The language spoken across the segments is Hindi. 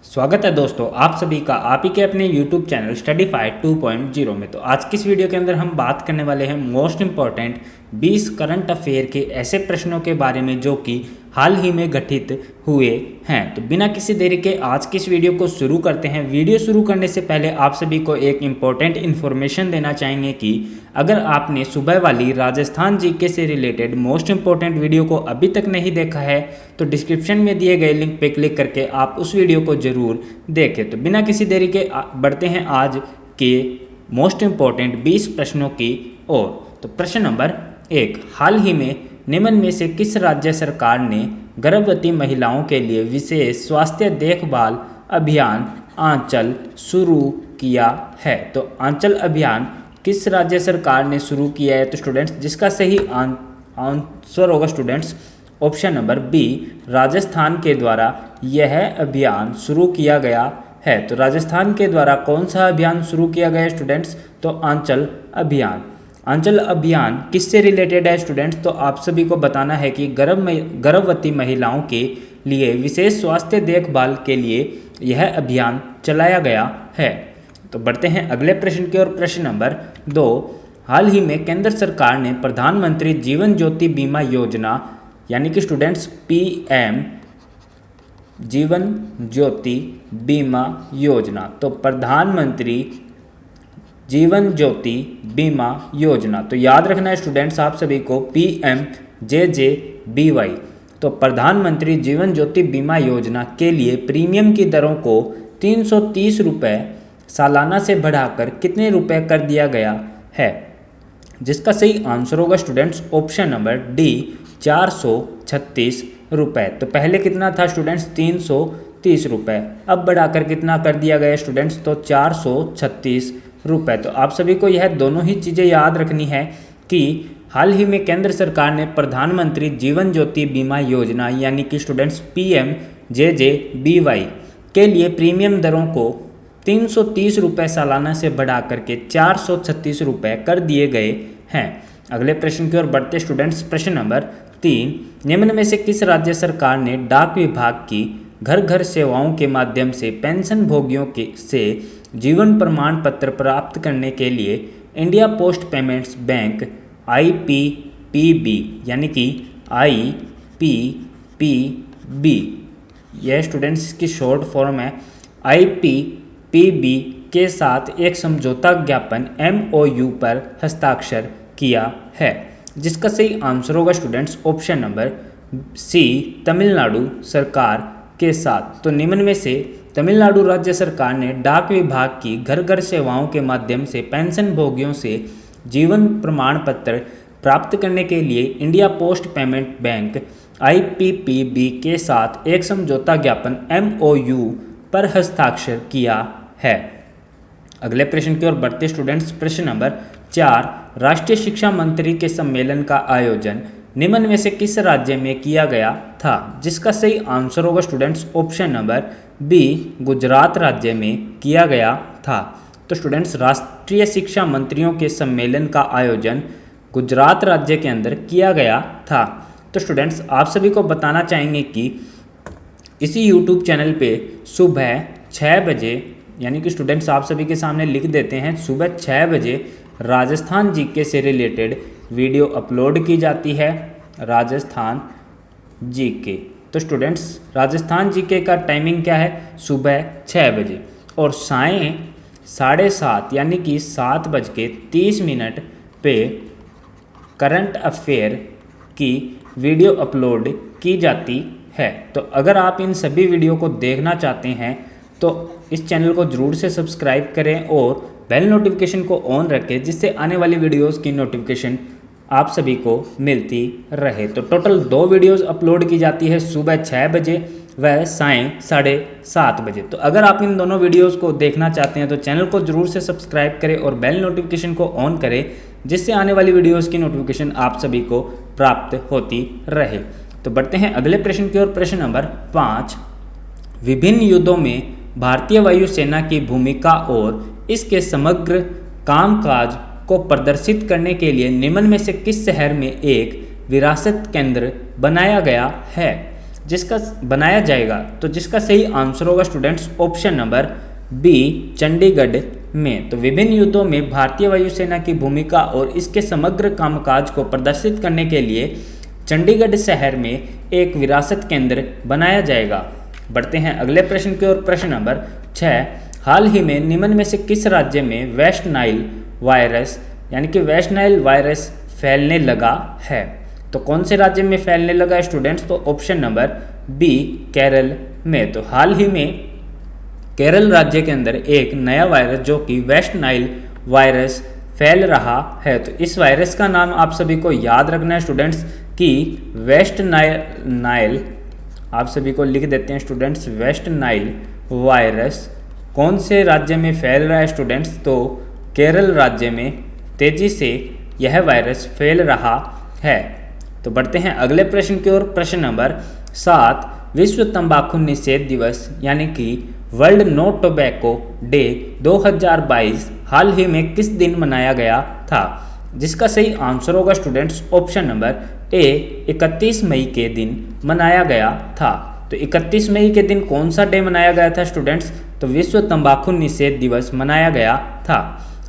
स्वागत है दोस्तों आप सभी का आप ही के अपने YouTube चैनल स्टडीफाई 2.0 में। तो आज की इस वीडियो के अंदर हम बात करने वाले हैं मोस्ट इम्पॉर्टेंट 20 करंट अफेयर के ऐसे प्रश्नों के बारे में जो कि हाल ही में गठित हुए हैं। तो बिना किसी देरी के आज की इस वीडियो को शुरू करते हैं। वीडियो शुरू करने से पहले आप सभी को एक इम्पॉर्टेंट इन्फॉर्मेशन देना चाहेंगे कि अगर आपने सुबह वाली राजस्थान जीके से रिलेटेड मोस्ट इम्पॉर्टेंट वीडियो को अभी तक नहीं देखा है तो डिस्क्रिप्शन में दिए गए लिंक पे क्लिक करके आप उस वीडियो को ज़रूर देखें। तो बिना किसी देरी के बढ़ते हैं आज के मोस्ट इम्पॉर्टेंट 20 प्रश्नों की ओर। तो प्रश्न नंबर 1, हाल ही में निम्न में से किस राज्य सरकार ने गर्भवती महिलाओं के लिए विशेष स्वास्थ्य देखभाल अभियान आंचल शुरू किया है? तो आंचल अभियान किस राज्य सरकार ने शुरू किया है? तो स्टूडेंट्स जिसका सही आंसर होगा students option number B, Rajasthan के द्वारा यह अभियान शुरू किया गया है। तो राजस्थान के द्वारा कौन सा अभियान शुरू किया गया है स्टूडेंट्स? तो आंचल अभियान। आंचल अभियान किससे रिलेटेड है स्टूडेंट्स? तो आप सभी को बताना है कि गर्भवती महिलाओं के लिए विशेष स्वास्थ्य देखभाल के लिए यह अभियान चलाया गया है। तो बढ़ते हैं अगले प्रश्न की ओर। प्रश्न नंबर 2, हाल ही में केंद्र सरकार ने प्रधानमंत्री जीवन ज्योति बीमा योजना यानी कि स्टूडेंट्स पीएम जीवन ज्योति बीमा योजना, तो प्रधानमंत्री जीवन ज्योति बीमा योजना, तो याद रखना है स्टूडेंट्स आप सभी को PMJJBY। तो प्रधानमंत्री जीवन ज्योति बीमा योजना के लिए प्रीमियम की दरों को 330 रुपये सालाना से बढ़ाकर कितने रुपए कर दिया गया है? जिसका सही आंसर होगा स्टूडेंट्स ऑप्शन नंबर डी, 436 रुपये। तो पहले कितना था स्टूडेंट्स? 330 रुपये, अब बढ़ाकर कितना कर दिया गया स्टूडेंट्स? तो 436 रुपये। तो आप सभी को यह दोनों ही चीज़ें याद रखनी है कि हाल ही में केंद्र सरकार ने प्रधानमंत्री जीवन ज्योति बीमा योजना यानी कि स्टूडेंट्स PMJJBY के लिए प्रीमियम दरों को 330 रुपये सालाना से बढ़ा करके 436 रुपये कर दिए गए हैं। अगले प्रश्न की ओर बढ़ते स्टूडेंट्स। प्रश्न नंबर 3, निम्न में से किस राज्य सरकार ने डाक विभाग की घर घर सेवाओं के माध्यम से पेंशन भोगियों से जीवन प्रमाण पत्र प्राप्त करने के लिए India post payments bank IPPB यानी कि IPPB, यह स्टूडेंट्स की शॉर्ट फॉर्म है, IPPB के साथ एक समझौता ज्ञापन MOU पर हस्ताक्षर किया है? जिसका सही आंसर होगा students option number C, Tamil Nadu सरकार के साथ। तो निम्न में से तमिलनाडु राज्य सरकार ने डाक विभाग की घर घर सेवाओं के माध्यम से पेंशन भोगियों से जीवन प्रमाण पत्र प्राप्त करने के लिए India post payment bank IPPB के साथ एक समझौता ज्ञापन MOU पर हस्ताक्षर किया है। अगले प्रश्न की ओर बढ़ते स्टूडेंट्स। प्रश्न नंबर 4, राष्ट्रीय शिक्षा मंत्री के सम्मेलन का आयोजन निम्न में से किस राज्य में किया गया था? जिसका सही आंसर होगा students option number B, Gujarat राज्य में किया गया था। तो स्टूडेंट्स राष्ट्रीय शिक्षा मंत्रियों के सम्मेलन का आयोजन गुजरात राज्य के अंदर किया गया था। तो स्टूडेंट्स आप सभी को बताना चाहेंगे कि इसी YouTube चैनल पे सुबह 6 बजे यानी कि स्टूडेंट्स आप सभी के सामने लिख देते हैं सुबह 6 बजे राजस्थान जीके से रिलेटेड वीडियो अपलोड की जाती है। राजस्थान जीके, तो स्टूडेंट्स राजस्थान जीके का टाइमिंग क्या है? सुबह 6 बजे और सायं 7:30 यानी कि 7:30 पे करंट अफेयर की वीडियो अपलोड की जाती है। तो अगर आप इन सभी वीडियो को देखना चाहते हैं तो इस चैनल को ज़रूर से सब्सक्राइब करें और बेल नोटिफिकेशन को ऑन रखें जिससे आने वाली वीडियोस की नोटिफिकेशन आप सभी को मिलती रहे। तो टोटल 2 वीडियोस अपलोड की जाती है सुबह 6 बजे व सायं 7:30 बजे। तो अगर आप इन दोनों वीडियोस को देखना चाहते हैं तो चैनल को ज़रूर से सब्सक्राइब करें और बेल नोटिफिकेशन को ऑन करें जिससे आने वाली वीडियोस की नोटिफिकेशन आप सभी को प्राप्त होती रहे। तो बढ़ते हैं अगले प्रश्न की ओर। प्रश्न नंबर 5, विभिन्न युद्धों में भारतीय वायुसेना की भूमिका और इसके समग्र कामकाज को प्रदर्शित करने के लिए निम्न में से किस शहर में एक विरासत केंद्र बनाया गया है? जिसका बनाया जाएगा, तो जिसका सही आंसर होगा students option number B Chandigarh में। तो विभिन्न युद्धों में भारतीय वायुसेना की भूमिका और इसके समग्र कामकाज को प्रदर्शित करने के लिए चंडीगढ़ शहर में एक विरासत केंद्र बनाया जाएगा। बढ़ते हैं अगले प्रश्न की ओर। प्रश्न नंबर 6, हाल ही में निम्न में से किस राज्य में वेस्ट नाइल वायरस यानी कि वेस्ट नाइल वायरस फैलने लगा है? तो कौन से राज्य में फैलने लगा है स्टूडेंट्स? तो ऑप्शन नंबर बी केरल में। तो हाल ही में केरल राज्य के अंदर एक नया वायरस जो कि वेस्ट नाइल वायरस फैल रहा है। तो इस वायरस का नाम आप सभी को याद रखना है स्टूडेंट्स कि वेस्ट नाइल आप सभी को लिख देते हैं स्टूडेंट्स, वेस्ट नाइल वायरस कौन से राज्य में फैल रहा है स्टूडेंट्स? तो केरल राज्य में तेजी से यह वायरस फैल रहा है। तो बढ़ते हैं अगले प्रश्न की ओर। प्रश्न नंबर 7, विश्व तंबाकू निषेध दिवस यानी कि वर्ल्ड नो टोबैको डे 2022 हाल ही में किस दिन मनाया गया था? जिसका सही आंसर होगा स्टूडेंट्स ऑप्शन नंबर ए 31 मई के दिन मनाया गया था। तो 31 मई के दिन कौन सा डे मनाया गया था स्टूडेंट्स? तो विश्व तंबाकू निषेध दिवस मनाया गया था।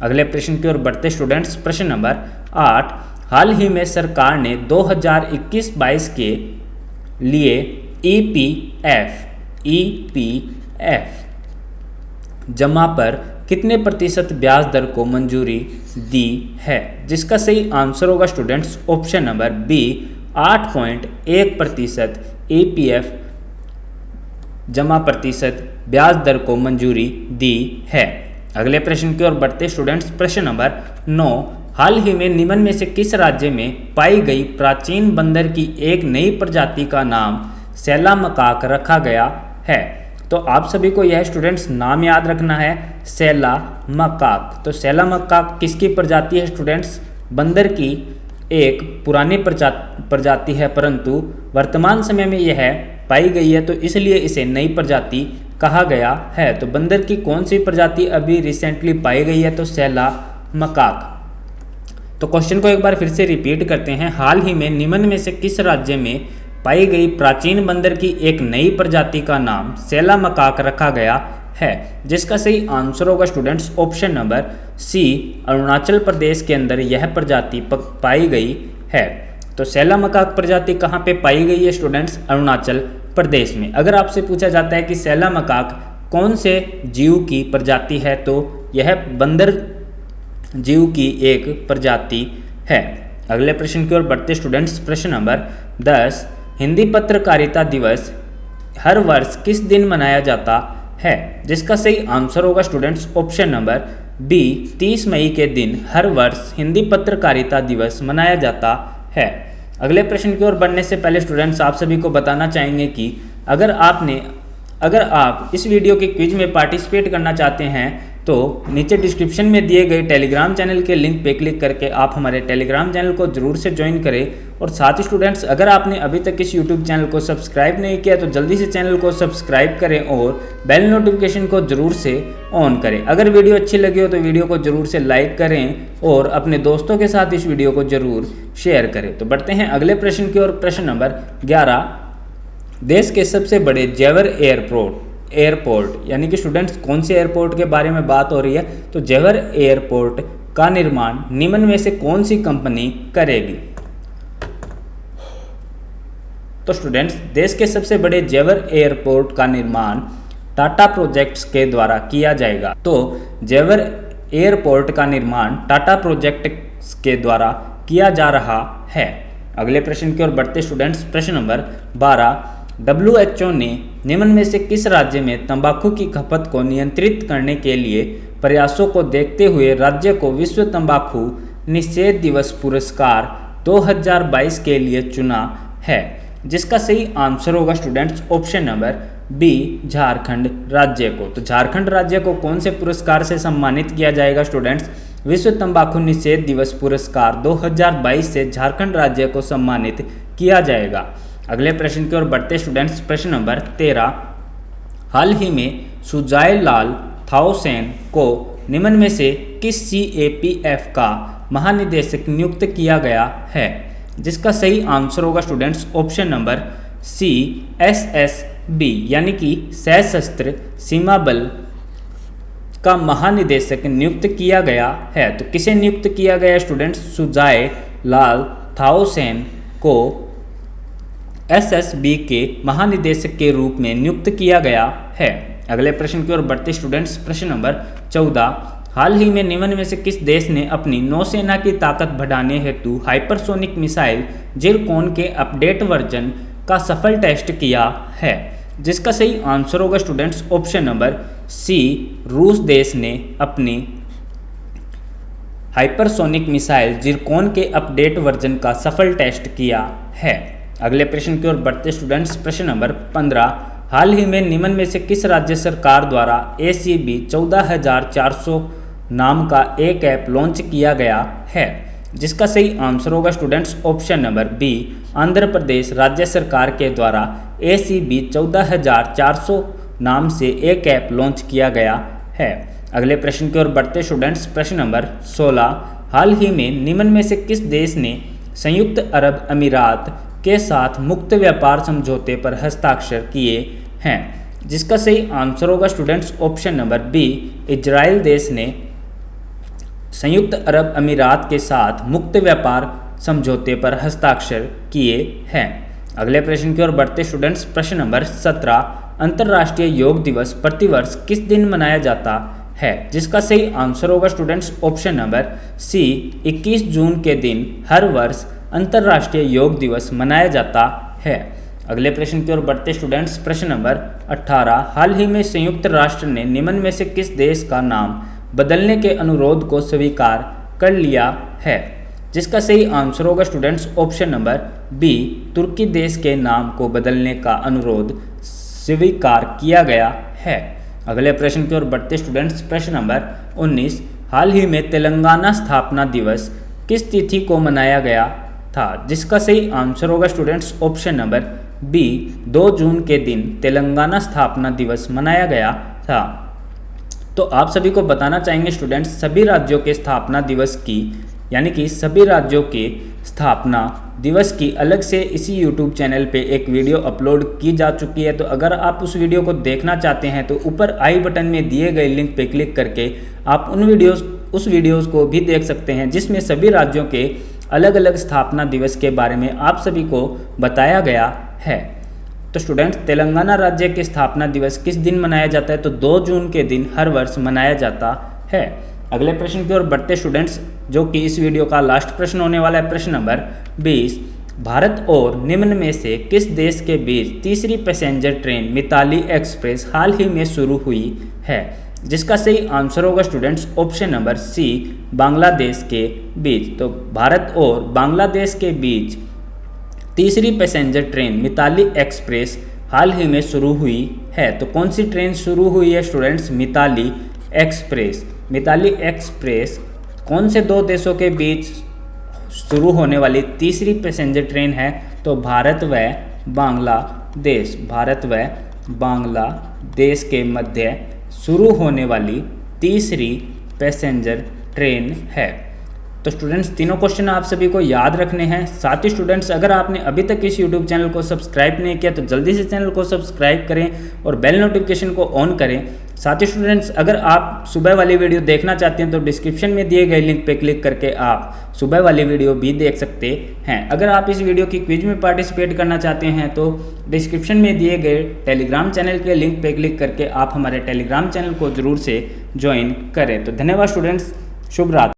अगले प्रश्न की ओर बढ़ते स्टूडेंट्स। प्रश्न नंबर 8, हाल ही में सरकार ने 2021-22 के लिए ईपीएफ जमा पर कितने प्रतिशत ब्याज दर को मंजूरी दी है? जिसका सही आंसर होगा students option number B 8.1% EPF जमा प्रतिशत ब्याज दर को मंजूरी दी है। अगले प्रश्न की ओर बढ़ते स्टूडेंट्स। प्रश्न नंबर 9, हाल ही में निम्न में से किस राज्य में पाई गई प्राचीन बंदर की एक नई प्रजाति का नाम सैला मकाक रखा गया है? तो आप सभी को यह स्टूडेंट्स नाम याद रखना है, सैला मकाक। तो सैला मकाक किसकी प्रजाति है स्टूडेंट्स? बंदर की एक पुरानी प्रजाति है, परंतु वर्तमान समय में यह पाई गई है, तो इसलिए इसे नई प्रजाति कहा गया है। तो बंदर की कौन सी प्रजाति अभी रिसेंटली पाई गई है? तो सैला मकाक। तो क्वेश्चन को एक बार फिर से रिपीट करते हैं। हाल ही में निम्न में से किस राज्य में पाई गई प्राचीन बंदर की एक नई प्रजाति का नाम सैला मकाक रखा गया है? जिसका सही आंसर होगा students option number C Arunachal Pradesh के अंदर यह प्रजाति पाई गई है। तो सैला मकाक प्रजाति कहाँ पे पाई गई है स्टूडेंट्स? अरुणाचल प्रदेश में। अगर आपसे पूछा जाता है कि सैला मकाक कौन से जीव की प्रजाति है, तो यह बंदर जीव की एक प्रजाति है। अगले प्रश्न की ओर बढ़ते स्टूडेंट्स। प्रश्न नंबर 10, हिंदी पत्रकारिता दिवस हर वर्ष किस दिन मनाया जाता है? जिसका सही आंसर होगा स्टूडेंट्स ऑप्शन नंबर बी 30 मई के दिन हर वर्ष हिंदी पत्रकारिता दिवस मनाया जाता है। अगले प्रश्न की ओर बढ़ने से पहले स्टूडेंट्स आप सभी को बताना चाहेंगे कि अगर आप इस वीडियो के क्विज में पार्टिसिपेट करना चाहते हैं तो नीचे डिस्क्रिप्शन में दिए गए टेलीग्राम चैनल के लिंक पे क्लिक करके आप हमारे टेलीग्राम चैनल को जरूर से ज्वाइन करें। और साथ ही स्टूडेंट्स अगर आपने अभी तक इस यूट्यूब चैनल को सब्सक्राइब नहीं किया तो जल्दी से चैनल को सब्सक्राइब करें और बेल नोटिफिकेशन को जरूर से ऑन करें। अगर वीडियो अच्छी लगी हो तो वीडियो को जरूर से लाइक करें और अपने दोस्तों के साथ इस वीडियो को जरूर शेयर करें। तो बढ़ते हैं अगले प्रश्न की ओर। प्रश्न नंबर 11, देश के सबसे बड़े जेवर एयरपोर्ट यानी कि स्टूडेंट्स कौन से एयरपोर्ट के बारे में बात हो रही है? तो जेवर एयरपोर्ट का निर्माण निम्न में से कौन सी कंपनी करेगी? तो स्टूडेंट्स देश के सबसे बड़े जेवर एयरपोर्ट का निर्माण टाटा प्रोजेक्ट्स के द्वारा किया जाएगा। तो जेवर एयरपोर्ट का निर्माण टाटा प्रोजेक्ट्स के द्वारा किया जा रहा है। अगले प्रश्न की ओर बढ़ते स्टूडेंट्स। प्रश्न नंबर 12, WHO ने निम्न में से किस राज्य में तंबाकू की खपत को नियंत्रित करने के लिए प्रयासों को देखते हुए राज्य को विश्व तंबाकू निषेध दिवस पुरस्कार 2022 के लिए चुना है? जिसका सही आंसर होगा students option number B Jharkhand राज्य को। तो झारखंड राज्य को कौन से पुरस्कार से सम्मानित किया जाएगा स्टूडेंट्स? विश्व तंबाकू निषेध दिवस पुरस्कार 2022 से झारखंड राज्य को सम्मानित किया जाएगा। अगले प्रश्न की ओर बढ़ते स्टूडेंट्स। प्रश्न नंबर 13, हाल ही में सुजाय लाल थाओसेन को निम्न में से किस CAPF का महानिदेशक नियुक्त किया गया है? जिसका सही आंसर होगा students option number C SSB यानी कि सशस्त्र सीमा बल का महानिदेशक नियुक्त किया गया है। तो किसे नियुक्त किया गया स्टूडेंट्स? सुजाय लाल थाओसेन को SSB के महानिदेशक के रूप में नियुक्त किया गया है। अगले प्रश्न की ओर बढ़ते स्टूडेंट्स, प्रश्न नंबर 14, हाल ही में निम्न में से किस देश ने अपनी नौसेना की ताकत बढ़ाने हेतु हाइपरसोनिक मिसाइल जिरकॉन के अपडेट वर्जन का सफल टेस्ट किया है? जिसका सही आंसर होगा स्टूडेंट्स ऑप्शन नंबर सी, रूस देश ने अपनी हाइपरसोनिक मिसाइल जिरकॉन के अपडेट वर्जन का सफल टेस्ट किया है। अगले प्रश्न की ओर बढ़ते स्टूडेंट्स, प्रश्न नंबर 15, हाल ही में निम्न में से किस राज्य सरकार द्वारा ACB 14,400 नाम का एक ऐप लॉन्च किया गया है? जिसका सही आंसर होगा students option number B, Andhra Pradesh राज्य सरकार के द्वारा ACB 14,400 नाम से एक ऐप लॉन्च किया गया है। अगले प्रश्न की ओर बढ़ते स्टूडेंट्स, प्रश्न नंबर 16, हाल ही में निम्न में से किस देश ने संयुक्त अरब अमीरात के साथ मुक्त व्यापार समझौते पर हस्ताक्षर किए हैं? जिसका सही आंसर होगा students option number B, Israel देश ने संयुक्त अरब अमीरात के साथ मुक्त व्यापार समझौते पर हस्ताक्षर किए हैं। अगले प्रश्न की ओर बढ़ते स्टूडेंट्स, प्रश्न नंबर 17, अंतर्राष्ट्रीय योग दिवस प्रतिवर्ष किस दिन मनाया जाता है? जिसका सही आंसर होगा स्टूडेंट्स ऑप्शन नंबर सी, 21 जून के दिन हर वर्ष अंतर्राष्ट्रीय योग दिवस मनाया जाता है। अगले प्रश्न की ओर बढ़ते स्टूडेंट्स, प्रश्न नंबर 18, हाल ही में संयुक्त राष्ट्र ने निम्न में से किस देश का नाम बदलने के अनुरोध को स्वीकार कर लिया है? जिसका सही आंसर होगा स्टूडेंट्स ऑप्शन नंबर बी, तुर्की देश के नाम को बदलने का अनुरोध स्वीकार किया गया है। अगले प्रश्न की ओर बढ़ते स्टूडेंट्स, प्रश्न नंबर 19, हाल ही में तेलंगाना स्थापना दिवस किस तिथि को मनाया गया था? जिसका सही आंसर होगा स्टूडेंट्स ऑप्शन नंबर बी, 2 जून के दिन तेलंगाना स्थापना दिवस मनाया गया था। तो आप सभी को बताना चाहेंगे स्टूडेंट्स, सभी राज्यों के स्थापना दिवस की यानी कि सभी राज्यों के स्थापना दिवस की अलग से इसी YouTube चैनल पे एक वीडियो अपलोड की जा चुकी है। तो अगर आप उस वीडियो को देखना चाहते हैं तो ऊपर आई बटन में दिए गए लिंक पे क्लिक करके आप उस वीडियोस को भी देख सकते हैं, जिसमें सभी राज्यों के अलग अलग स्थापना दिवस के बारे में आप सभी को बताया गया है। तो स्टूडेंट्स, तेलंगाना राज्य के स्थापना दिवस किस दिन मनाया जाता है? तो 2 जून के दिन हर वर्ष मनाया जाता है। अगले प्रश्न की ओर बढ़ते स्टूडेंट्स, जो कि इस वीडियो का लास्ट प्रश्न होने वाला है, प्रश्न नंबर 20, भारत और निम्न में से किस देश के बीच तीसरी पैसेंजर ट्रेन मिताली एक्सप्रेस हाल ही में शुरू हुई है? जिसका सही आंसर होगा students option number C, Bangladesh के बीच। तो भारत और बांग्लादेश के बीच तीसरी पैसेंजर ट्रेन मिताली एक्सप्रेस हाल ही में शुरू हुई है। तो कौन सी ट्रेन शुरू हुई है students? Mitali express. Mitali express कौन से 2 देशों के बीच शुरू होने वाली तीसरी पैसेंजर ट्रेन है? तो भारत व बांग्लादेश, भारत व बांग्लादेश के मध्य शुरू होने वाली तीसरी पैसेंजर ट्रेन है। तो स्टूडेंट्स, तीनों क्वेश्चन आप सभी को याद रखने हैं। साथ ही स्टूडेंट्स, अगर आपने अभी तक इस YouTube चैनल को सब्सक्राइब नहीं किया तो जल्दी से चैनल को सब्सक्राइब करें और बेल नोटिफिकेशन को ऑन करें। साथ ही स्टूडेंट्स, अगर आप सुबह वाली वीडियो देखना चाहते हैं तो डिस्क्रिप्शन में दिए गए लिंक पे क्लिक करके आप सुबह वाली वीडियो भी देख सकते हैं। अगर आप इस वीडियो की क्विज में पार्टिसिपेट करना चाहते हैं तो डिस्क्रिप्शन में दिए गए टेलीग्राम चैनल के लिंक पे क्लिक करके आप हमारे टेलीग्राम चैनल को जरूर से ज्वाइन करें। तो धन्यवाद स्टूडेंट्स, शुभ रात्रि।